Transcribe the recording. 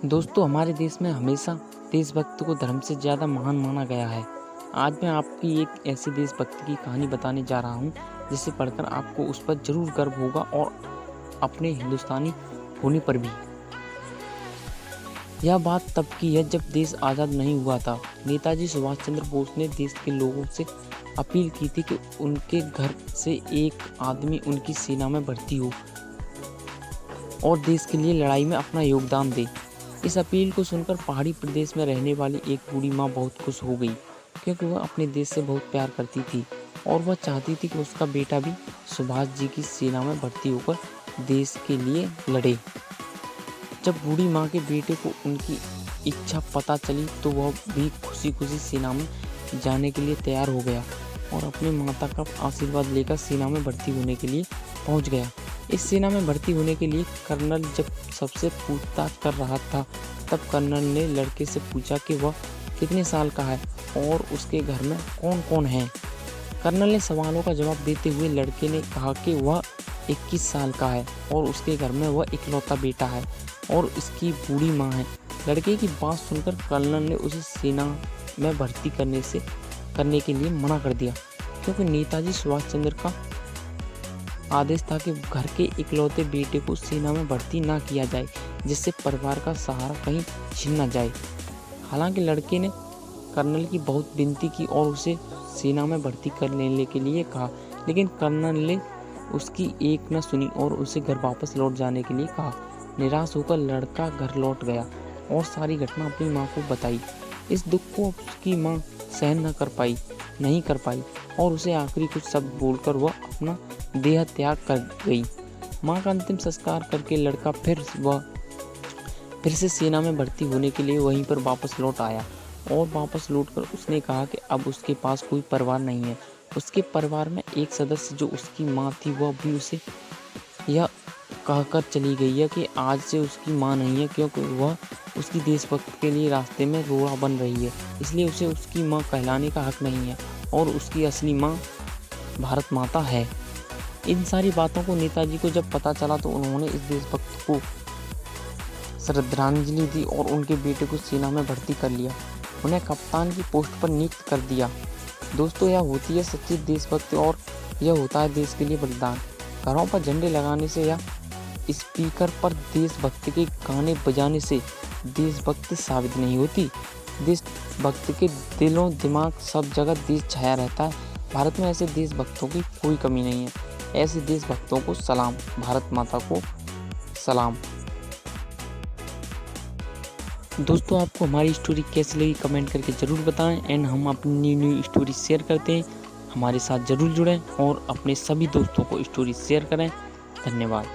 दोस्तों, हमारे देश में हमेशा देशभक्त को धर्म से ज़्यादा महान माना गया है। आज मैं आपकी एक ऐसे देशभक्त की कहानी बताने जा रहा हूँ, जिसे पढ़कर आपको उस पर ज़रूर गर्व होगा और अपने हिंदुस्तानी होने पर भी। यह बात तब की है जब देश आज़ाद नहीं हुआ था। नेताजी सुभाष चंद्र बोस ने देश के लोगों से अपील की थी कि उनके घर से एक आदमी उनकी सेना में भर्ती हो और देश के लिए लड़ाई में अपना योगदान दे। इस अपील को सुनकर पहाड़ी प्रदेश में रहने वाली एक बूढ़ी माँ बहुत खुश हो गई, क्योंकि वह अपने देश से बहुत प्यार करती थी और वह चाहती थी कि उसका बेटा भी सुभाष जी की सेना में भर्ती होकर देश के लिए लड़े। जब बूढ़ी माँ के बेटे को उनकी इच्छा पता चली तो वह भी खुशी खुशी सेना में जाने के लिए तैयार हो गया और अपनी माता का आशीर्वाद लेकर सेना में भर्ती होने के लिए पहुँच गया। इस सेना में भर्ती होने के लिए कर्नल जब सबसे पूछताछ कर रहा था, तब कर्नल ने लड़के से पूछा कि वह कितने साल का है और उसके घर में कौन कौन है। कर्नल ने सवालों का जवाब देते हुए लड़के ने कहा कि वह 21 साल का है और उसके घर में वह इकलौता बेटा है और उसकी बूढ़ी माँ है। लड़के की बात सुनकर कर्नल ने उसे सेना में भर्ती करने के लिए मना कर दिया, क्योंकि नेताजी सुभाष चंद्र का आदेश था कि घर के इकलौते बेटे को सेना में भर्ती ना किया जाए, जिससे परिवार का सहारा कहीं छिन न जाए। हालांकि लड़के ने कर्नल की बहुत विनती की और उसे सेना में भर्ती कर लेने के लिए कहा, लेकिन कर्नल ने उसकी एक न सुनी और उसे घर वापस लौट जाने के लिए कहा। निराश होकर लड़का घर लौट गया और सारी घटना अपनी माँ को बताई। इस दुख को उसकी माँ सहन नहीं कर पाई और उसे आखिरी कुछ शब्द बोलकर वह अपना देह त्याग कर गई। माँ का अंतिम संस्कार करके लड़का फिर से सेना में भर्ती होने के लिए वहीं पर वापस लौट आया और वापस लौटकर उसने कहा कि अब उसके पास कोई परिवार नहीं है। उसके परिवार में एक सदस्य जो उसकी माँ थी, वह भी उसे यह कहकर चली गई है कि आज से उसकी माँ नहीं है, क्योंकि वह उसकी देशभक्त के लिए रास्ते में रोड़ा बन रही है, इसलिए उसे उसकी माँ कहलाने का हक नहीं है और उसकी असली माँ भारत माता है। इन सारी बातों को नेताजी को जब पता चला तो उन्होंने इस देशभक्त को श्रद्धांजलि दी और उनके बेटे को सेना में भर्ती कर लिया। उन्हें कप्तान की पोस्ट पर नियुक्त कर दिया। दोस्तों, यह होती है सच्ची देशभक्ति और यह होता है देश के लिए बलिदान। घरों पर झंडे लगाने से या स्पीकर पर देशभक्ति के गाने बजाने से देशभक्ति साबित नहीं होती। देशभक्त के दिलों दिमाग सब जगह देश छाया रहता है। भारत में ऐसे देशभक्तों की कोई कमी नहीं है। ऐसे देशभक्तों को सलाम, भारत माता को सलाम। दोस्तों, आपको हमारी स्टोरी कैसी लगी कमेंट करके ज़रूर बताएं एंड हम अपनी न्यू स्टोरी शेयर करते हैं। हमारे साथ ज़रूर जुड़ें और अपने सभी दोस्तों को स्टोरी शेयर करें। धन्यवाद।